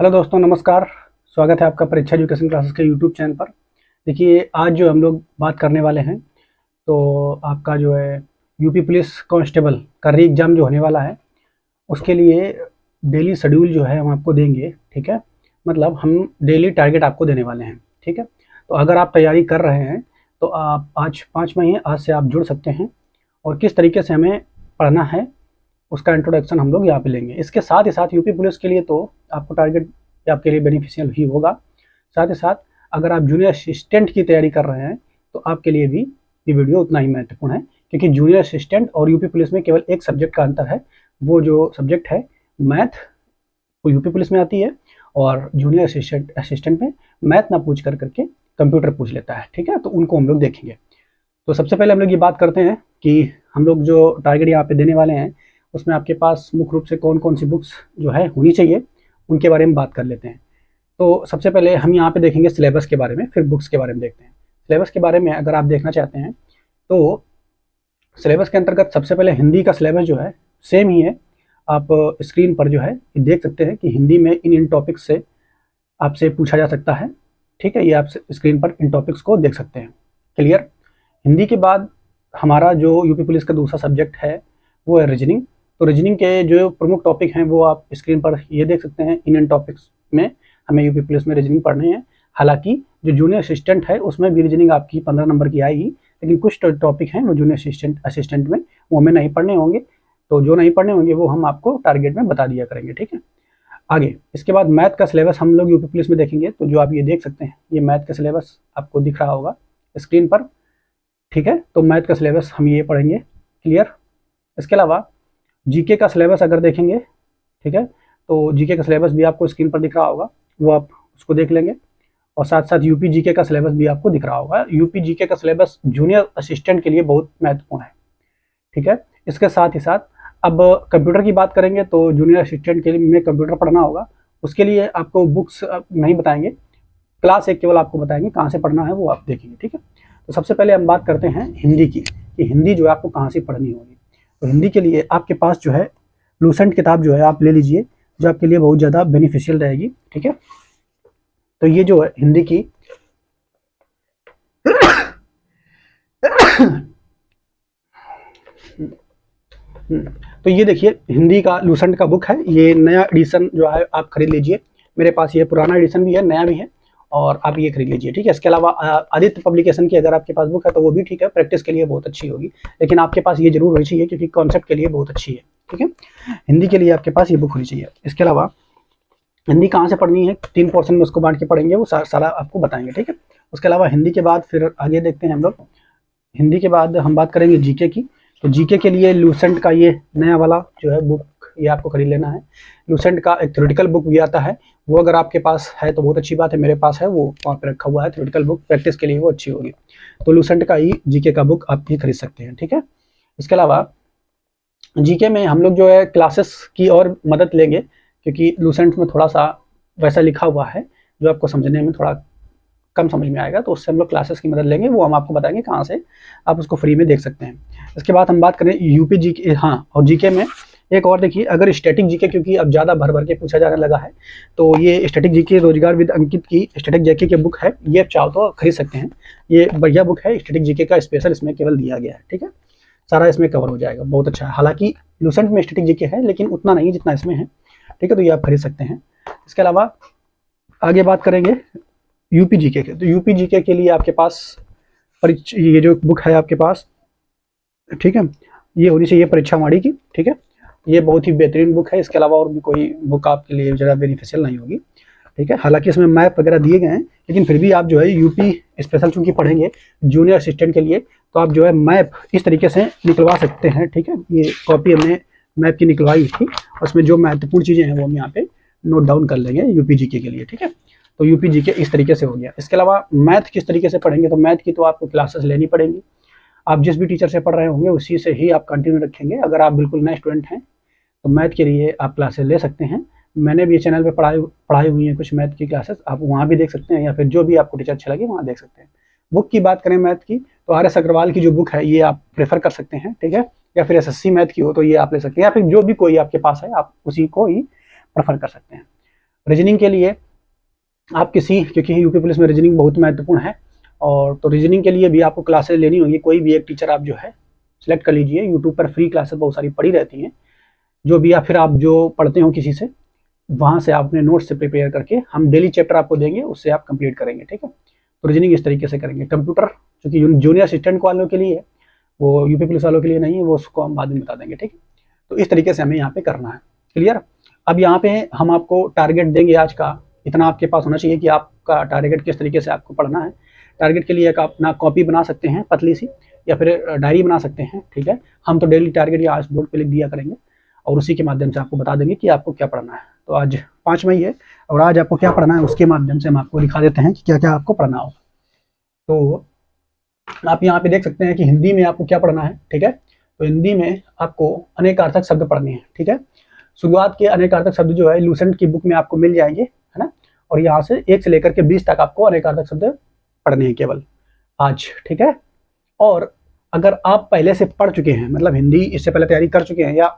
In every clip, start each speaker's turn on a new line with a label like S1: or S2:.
S1: Hello दोस्तों, नमस्कार। स्वागत है आपका परीक्षा एजुकेशन क्लासेस के यूट्यूब चैनल पर। देखिए, आज जो हम लोग बात करने वाले हैं तो आपका जो है यूपी पुलिस कांस्टेबल का री एग्ज़ाम जो होने वाला है, उसके लिए डेली शेड्यूल जो है हम आपको देंगे। ठीक है, मतलब हम डेली टारगेट आपको देने वाले हैं। ठीक है, तो अगर आप तैयारी कर रहे हैं तो आप आज 5 मई है, आज से आप जुड़ सकते हैं और किस तरीके से हमें पढ़ना है उसका इंट्रोडक्शन हम लोग यहाँ पे लेंगे। इसके साथ ही साथ यूपी पुलिस के लिए तो आपको टारगेट आपके लिए बेनिफिशियल ही होगा। साथ ही साथ अगर आप जूनियर असिस्टेंट की तैयारी कर रहे हैं तो आपके लिए भी ये वीडियो उतना ही महत्वपूर्ण है, क्योंकि जूनियर असिस्टेंट और यूपी पुलिस में केवल एक सब्जेक्ट का अंतर है। वो जो सब्जेक्ट है मैथ, वो यूपी पुलिस में आती है और जूनियर असिस्टेंट में मैथ ना पूछ कर करके कंप्यूटर पूछ लेता है। ठीक है, तो उनको हम लोग देखेंगे। तो सबसे पहले हम लोग ये बात करते हैं कि हम लोग जो टारगेट यहाँ पे देने वाले हैं उसमें आपके पास मुख्य रूप से कौन कौन सी बुक्स जो है होनी चाहिए, उनके बारे में बात कर लेते हैं। तो सबसे पहले हम यहाँ पे देखेंगे सिलेबस के बारे में, फिर बुक्स के बारे में देखते हैं। सिलेबस के बारे में अगर आप देखना चाहते हैं तो सिलेबस के अंतर्गत सबसे पहले हिंदी का सिलेबस जो है सेम ही है। आप स्क्रीन पर जो है देख सकते हैं कि हिंदी में इन टॉपिक्स से आपसे पूछा जा सकता है। ठीक है, ये आप स्क्रीन पर इन टॉपिक्स को देख सकते हैं। क्लियर। हिंदी के बाद हमारा जो यूपी पुलिस का दूसरा सब्जेक्ट है वो है रीजनिंग। तो रीजनिंग के जो प्रमुख टॉपिक हैं वो आप स्क्रीन पर ये देख सकते हैं। इन टॉपिक्स में हमें यूपी पुलिस में रीजनिंग पढ़नी है। हालांकि जो जूनियर असिस्टेंट है उसमें भी रीजनिंग आपकी 15 नंबर की आएगी, लेकिन कुछ टॉपिक हैं वो जूनियर असिस्टेंट में वो हमें नहीं पढ़ने होंगे। तो जो नहीं पढ़ने होंगे वो हम आपको टारगेट में बता दिया करेंगे। ठीक है, आगे इसके बाद मैथ का सिलेबस हम लोग यूपी पुलिस में देखेंगे। तो जो आप ये देख सकते हैं, ये मैथ का सिलेबस आपको दिख रहा होगा स्क्रीन पर। ठीक है, तो मैथ का सिलेबस हम ये पढ़ेंगे। क्लियर। इसके अलावा जीके का सिलेबस अगर देखेंगे, ठीक है, तो जीके का सिलेबस भी आपको स्क्रीन पर दिख रहा होगा, वो आप उसको देख लेंगे। और साथ साथ यूपी जीके का सिलेबस भी आपको दिख रहा होगा। यूपी जीके का सिलेबस जूनियर असिस्टेंट के लिए बहुत महत्वपूर्ण है। ठीक है, इसके साथ ही साथ अब कंप्यूटर की बात करेंगे तो जूनियर असिस्टेंट के लिए में कंप्यूटर पढ़ना होगा। उसके लिए आपको बुक्स नहीं बताएंगे, क्लास एक केवल आपको बताएंगे कहाँ से पढ़ना है, वो आप देखेंगे। ठीक है, तो सबसे पहले हम बात करते हैं हिंदी की, कि हिंदी जो है आपको कहाँ से पढ़नी होगी। तो हिंदी के लिए आपके पास जो है लूसेंट किताब जो है आप ले लीजिए, जो आपके लिए बहुत ज़्यादा बेनिफिशियल रहेगी। ठीक है, तो ये जो है हिंदी की तो ये देखिए हिंदी का लूसेंट का बुक है। ये नया एडिशन जो है आप खरीद लीजिए। मेरे पास ये पुराना एडिशन भी है, नया भी है, और आप ये खरीद लीजिए। ठीक है, इसके अलावा आदित्य पब्लिकेशन की अगर आपके पास बुक है तो वो भी ठीक है, प्रैक्टिस के लिए बहुत अच्छी होगी, लेकिन आपके पास ये जरूर होनी चाहिए क्योंकि कॉन्सेप्ट के लिए बहुत अच्छी है। ठीक है, हिंदी के लिए आपके पास ये बुक होनी चाहिए। इसके अलावा हिंदी कहाँ से पढ़नी है, 3 पोर्शन में उसको बांट के पढ़ेंगे, वो सारा आपको बताएंगे। ठीक है, उसके अलावा हिंदी के बाद फिर आगे देखते हैं हम लोग। हिंदी के बाद हम बात करेंगे जीके की। तो जीके के लिए लूसेंट का ये नया वाला जो है बुक, ये आपको खरीद लेना है। लूसेंट का एक थ्योरेटिकल बुक भी आता है, वो अगर आपके पास है तो बहुत अच्छी बात है। मेरे पास है, वो वहाँ पे रखा हुआ है थ्योरेटिकल बुक, प्रैक्टिस के लिए वो अच्छी होगी। तो लूसेंट का ही जीके का बुक आप भी खरीद सकते हैं। ठीक है, इसके अलावा जीके में हम लोग जो है क्लासेस की और मदद लेंगे, क्योंकि लूसेंट में थोड़ा सा वैसा लिखा हुआ है जो आपको समझने में थोड़ा कम समझ में आएगा, तो उससे हम लोग क्लासेस की मदद लेंगे। वो हम आपको बताएंगे कहाँ से आप उसको फ्री में देख सकते हैं। इसके बाद हम बात करें यूपी जीके। हाँ, और जीके में एक और देखिए, अगर स्टैटिक जीके, क्योंकि अब ज़्यादा भर भर के पूछा जाने लगा है, तो ये स्टैटिक जीके रोजगार विद अंकित की स्टैटिक जीके की बुक है, ये आप चाहो तो खरीद सकते हैं। ये बढ़िया बुक है, स्टैटिक जीके का स्पेशल इसमें केवल दिया गया है। ठीक है, सारा इसमें कवर हो जाएगा, बहुत अच्छा है। हालांकि लूसेंट में स्टैटिक जीके है, लेकिन उतना नहीं जितना इसमें है। ठीक है, तो ये आप खरीद सकते हैं। इसके अलावा आगे बात करेंगे यूपी जीके के। तो यूपी जीके के लिए आपके पास ये जो बुक है आपके पास, ठीक है, ये होनी चाहिए परीक्षावाणी की। ठीक है, ये बहुत ही बेहतरीन बुक है। इसके अलावा और भी कोई बुक आपके लिए ज़्यादा बेनिफिशियल नहीं होगी। ठीक है, हालांकि इसमें मैप वगैरह दिए गए हैं, लेकिन फिर भी आप जो है यूपी स्पेशल चूंकि पढ़ेंगे जूनियर असिस्टेंट के लिए, तो आप जो है मैप इस तरीके से निकलवा सकते हैं। ठीक है, ये कॉपी हमने मैप की निकलवाई थी, उसमें जो महत्वपूर्ण चीज़ें हैं वो हम यहाँ पे नोट डाउन कर लेंगे यूपी जीके के लिए। ठीक है, तो यूपी जीके इस तरीके से हो गया। इसके अलावा मैथ किस तरीके से पढ़ेंगे, तो मैथ की तो आपको क्लासेस लेनी पड़ेंगी। आप जिस भी टीचर से पढ़ रहे होंगे उसी से ही आप कंटिन्यू रखेंगे। अगर आप बिल्कुल नए स्टूडेंट हैं तो मैथ के लिए आप क्लासेस ले सकते हैं। मैंने भी चैनल पे पढ़ाई हुई है कुछ मैथ की क्लासेस, आप वहाँ भी देख सकते हैं, या फिर जो भी आपको टीचर अच्छे लगे वहाँ देख सकते हैं। बुक की बात करें मैथ की, तो RS अग्रवाल की जो बुक है ये आप प्रेफर कर सकते हैं। ठीक है, या फिर SSC मैथ की हो तो ये आप ले सकते हैं, या फिर जो भी कोई आपके पास है आप उसी को ही प्रेफर कर सकते हैं। रीजनिंग के लिए आप क्योंकि यूपी पुलिस में रीजनिंग बहुत महत्वपूर्ण है, और तो रीजनिंग के लिए भी आपको क्लासेस लेनी होगी। कोई भी एक टीचर आप जो है सिलेक्ट कर लीजिए। यूट्यूब पर फ्री क्लासेस बहुत सारी पड़ी रहती हैं, जो भी, या फिर आप जो पढ़ते हो किसी से, वहाँ से आप अपने नोट्स से प्रिपेयर करके हम डेली चैप्टर आपको देंगे, उससे आप कंप्लीट करेंगे। ठीक है, तो रीजनिंग इस तरीके से करेंगे। कंप्यूटर क्योंकि जूनियर असिस्टेंट वालों के लिए है, वो यूपी पुलिस वालों के लिए नहीं है, वो उसको हम बाद में बता देंगे। ठीक है, तो इस तरीके से हमें यहाँ पे करना है। क्लियर। अब यहाँ पे हम आपको टारगेट देंगे आज का, इतना आपके पास होना चाहिए कि आपका टारगेट किस तरीके से आपको पढ़ना है। टारगेट के लिए एक अपना कॉपी बना सकते हैं पतली सी, या फिर डायरी बना सकते हैं। ठीक है, हम तो डेली टारगेट या आज बोर्ड पे लिख दिया करेंगे, और उसी के माध्यम से आपको बता देंगे कि आपको क्या पढ़ना है। तो आज 5 मई है, और आज आपको क्या पढ़ना है उसके माध्यम से हम आपको दिखा देते हैं कि क्या क्या आपको पढ़ना होगा। तो आप यहाँ पे देख सकते हैं कि हिंदी में आपको क्या पढ़ना है। ठीक है, तो हिंदी में आपको अनेकार्थक शब्द पढ़ने हैं। ठीक है, शुरुआत के अनेकार्थक शब्द जो है लूसेंट की बुक में आपको मिल जाएंगे, है ना। और यहाँ से 1 से लेकर के 20 तक आपको अनेकार्थक शब्द पढ़ने हैं केवल आज। ठीक है, और अगर आप पहले से पढ़ चुके हैं, मतलब हिंदी इससे पहले तैयारी कर चुके हैं, या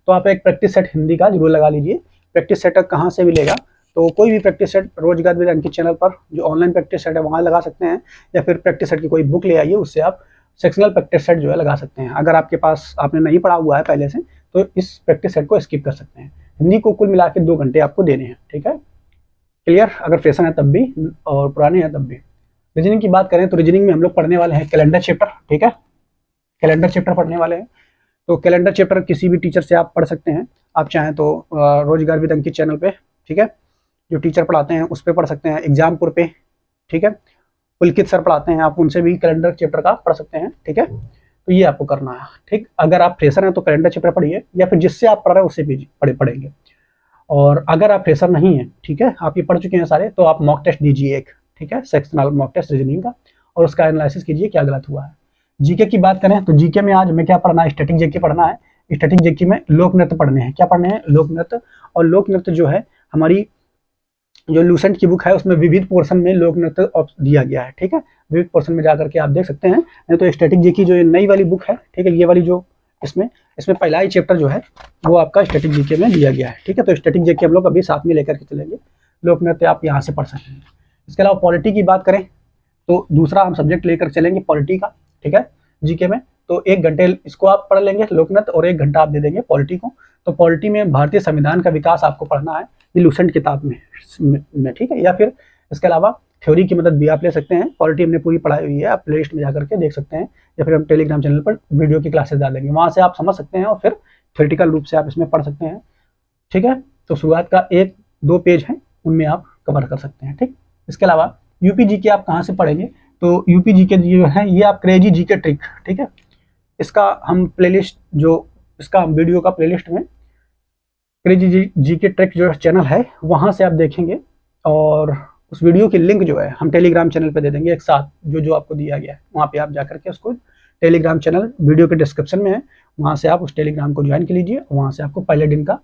S1: तो आप एक प्रैक्टिस सेट हिंदी का जरूर लगा लीजिए। प्रैक्टिस सेट कहाँ से मिलेगा, तो कोई भी प्रैक्टिस सेट रोजगार विद अंकित चैनल पर जो ऑनलाइन प्रैक्टिस सेट है वहाँ लगा सकते हैं, या फिर प्रैक्टिस सेट की कोई बुक ले आइए, उससे आप सेक्शनल प्रैक्टिस सेट जो है लगा सकते हैं। अगर आपके पास आपने नहीं पढ़ा हुआ है पहले से, तो इस प्रैक्टिस सेट को स्किप कर सकते हैं। हिंदी को कुल मिला के 2 घंटे आपको देने हैं। ठीक है, क्लियर। अगर फ्रेशर है तब भी, और पुराने हैं तब भी। रीजनिंग की बात करें तो रीजनिंग में हम लोग पढ़ने वाले हैं कैलेंडर चैप्टर। ठीक है, कैलेंडर चैप्टर पढ़ने वाले हैं। तो कैलेंडर चैप्टर किसी भी टीचर से आप पढ़ सकते हैं। आप चाहें तो रोजगार विद अंकित चैनल पे, ठीक है, जो टीचर पढ़ाते हैं उस पर पढ़ सकते हैं, एग्जामपुर पे, ठीक है, पुलकित सर पढ़ाते हैं, आप उनसे भी कैलेंडर चैप्टर का पढ़ सकते हैं। ठीक है, तो ये आपको करना है। ठीक, अगर आप फ्रेशर हैं तो कैलेंडर चैप्टर पढ़िए, या फिर जिससे आप पढ़ रहे हैं उससे भी पढ़ेंगे। और अगर आप फ्रेशर नहीं है, ठीक है, आप ये पढ़ चुके हैं सारे, तो आप मॉक टेस्ट दीजिए एक। ठीक है, सेक्शनल मॉक टेस्ट रीजनिंग का, और उसका एनालिसिस कीजिए क्या गलत हुआ है। जीके की बात करें तो जीके में आज हमें क्या पढ़ना है, स्टैटिक जीके पढ़ना है। स्टैटिक जीके में लोक नृत्य पढ़ने हैं। क्या पढ़ने हैं, लोक नृत्य। और लोक नृत्य जो है हमारी जो लूसेंट की बुक है उसमें विविध पोर्शन में लोक नृत्य दिया गया है। ठीक है, विविध पोर्शन में जाकर के आप देख सकते हैं। नहीं तो स्टैटिक जीके जो ये नई वाली बुक है, ठीक है, ये वाली जो इसमें पहला ही चैप्टर जो है वो आपका स्टैटिक जीके में दिया गया है। ठीक है, तो स्टैटिक जीके हम लोग अभी साथ में लेकर के चलेंगे। लोक नृत्य आप यहाँ से पढ़ सकते हैं। इसके अलावा पॉलिटी की बात करें तो दूसरा हम सब्जेक्ट लेकर चलेंगे पॉलिटी का। ठीक है, जीके में तो 1 घंटे इसको आप पढ़ लेंगे लोकनृत्य, और 1 घंटा आप दे देंगे पॉलिटी को। तो पॉलिटी में भारतीय संविधान का विकास आपको पढ़ना है, ये लूसेंट किताब में। ठीक है, या फिर इसके अलावा थ्योरी की मदद भी आप ले सकते हैं। पॉलिटी हमने पूरी पढ़ाई हुई है, आप प्लेलिस्ट में जाकर के देख सकते हैं, या फिर हम टेलीग्राम चैनल पर वीडियो की क्लासेस डाल देंगे, वहाँ से आप समझ सकते हैं, और फिर थ्योरेटिकल रूप से आप इसमें पढ़ सकते हैं। ठीक है, तो शुरुआत का 1-2 पेज है, उनमें आप कवर कर सकते हैं। ठीक, इसके अलावा यूपी जीके आप कहाँ से पढ़ेंगे, तो यूपी जीके जो है ये आप क्रेजी जीके ट्रिक, ठीक है, इसका हम प्लेलिस्ट जो इसका हम वीडियो का प्लेलिस्ट में क्रेजी जीके ट्रिक जो चैनल है वहाँ से आप देखेंगे, और उस वीडियो की लिंक जो है हम टेलीग्राम चैनल पे दे देंगे एक साथ, जो आपको दिया गया है वहाँ पे आप जाकर के उसको, टेलीग्राम चैनल वीडियो के डिस्क्रिप्शन में है, वहाँ से आप उस टेलीग्राम को ज्वाइन कर लीजिए। वहाँ से आपको पहले दिन का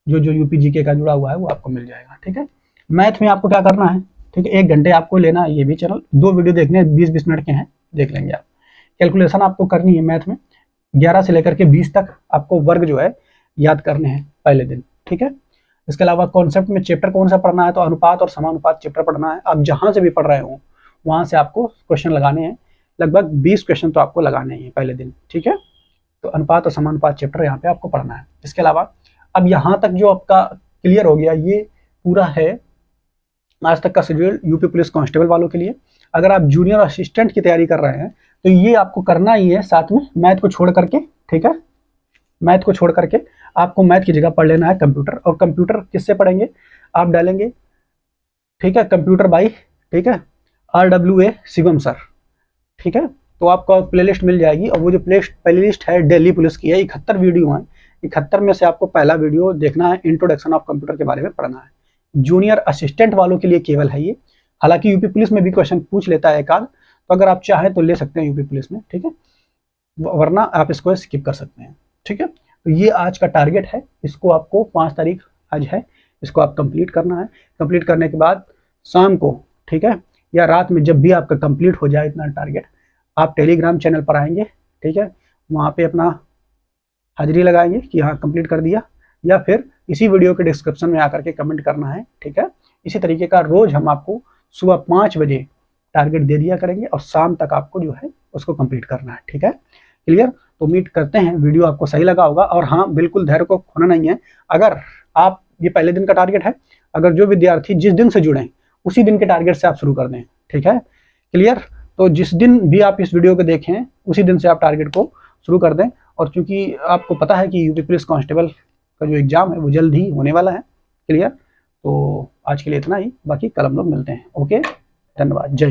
S1: जो यूपी जीके का जुड़ा हुआ है वो आपको मिल जाएगा। ठीक है, मैथ में आपको क्या करना है, ठीक है, 1 घंटे आपको लेना है, ये भी चैनल 2 वीडियो देखने 20-20 मिनट के हैं, देख लेंगे आप। कैलकुलेशन आपको करनी है मैथ में, 11 से लेकर के 20 तक आपको वर्ग जो है याद करने हैं पहले दिन। ठीक है, इसके अलावा कॉन्सेप्ट में चैप्टर कौन सा पढ़ना है, तो अनुपात और समानुपात चैप्टर पढ़ना है। आप जहाँ से भी पढ़ रहे हो वहाँ से आपको क्वेश्चन लगाने हैं, लगभग 20 क्वेश्चन तो आपको लगाने हैं पहले दिन। ठीक है, तो अनुपात और समानुपात चैप्टर यहाँ पे आपको पढ़ना है। इसके अलावा अब यहाँ तक जो आपका क्लियर हो गया, ये पूरा है आज तक का शेड्यूल यूपी पुलिस कांस्टेबल वालों के लिए। अगर आप जूनियर असिस्टेंट की तैयारी कर रहे हैं तो ये आपको करना ही है, साथ में मैथ को छोड़ करके। ठीक है, मैथ को छोड़ करके आपको मैथ की जगह पढ़ लेना है कंप्यूटर। और कंप्यूटर किससे पढ़ेंगे, आप डालेंगे, ठीक है, कंप्यूटर बाई, ठीक है, RWA शिवम सर। ठीक है, तो आपको प्लेलिस्ट मिल जाएगी, और वो जो प्लेलिस्ट है दिल्ली पुलिस की है, 71 वीडियो हैं। 71 में से आपको पहला वीडियो देखना है, इंट्रोडक्शन ऑफ कंप्यूटर के बारे में पढ़ना है। जूनियर असिस्टेंट वालों के लिए केवल है ये। हालांकि यूपी पुलिस में भी क्वेश्चन पूछ लेता है एक आध, तो अगर आप चाहें तो ले सकते हैं यूपी पुलिस में। ठीक है, वरना आप इसको स्किप कर सकते हैं। ठीक है, तो ये आज का टारगेट है, इसको आपको 5 तारीख आज है, इसको आप कंप्लीट करना है। कंप्लीट करने के बाद शाम को, ठीक है, या रात में जब भी आपका कंप्लीट हो जाए इतना टारगेट, आप टेलीग्राम चैनल पर आएंगे। ठीक है, वहाँ पे अपना हाजिरी लगाएंगे कि हाँ कंप्लीट कर दिया, या फिर इसी वीडियो के डिस्क्रिप्शन में आकर के कमेंट करना है, ठीक है। इसी तरीके का रोज हम आपको सुबह 5 बजे टारगेट दे दिया करेंगे और शाम तक आपको जो है उसको कंप्लीट करना है, ठीक है। क्लियर? तो उम्मीद करते हैं वीडियो आपको सही लगा होगा। और हाँ, बिल्कुल धैर्य को खोना नहीं है। अगर आप, ये पहले दिन का टारगेट है, अगर जो विद्यार्थी जिस दिन से जुड़े उसी दिन के टारगेट से आप शुरू कर दें, ठीक है। क्लियर? तो जिस दिन भी आप इस वीडियो को देखें उसी दिन से आप टारगेट को शुरू कर दें। और चूंकि आपको पता है कि यूपी पुलिस कांस्टेबल का जो एग्जाम है वो जल्द ही होने वाला है। क्लियर? तो आज के लिए इतना ही, बाकी कल हम लोग मिलते हैं। ओके, धन्यवाद। जय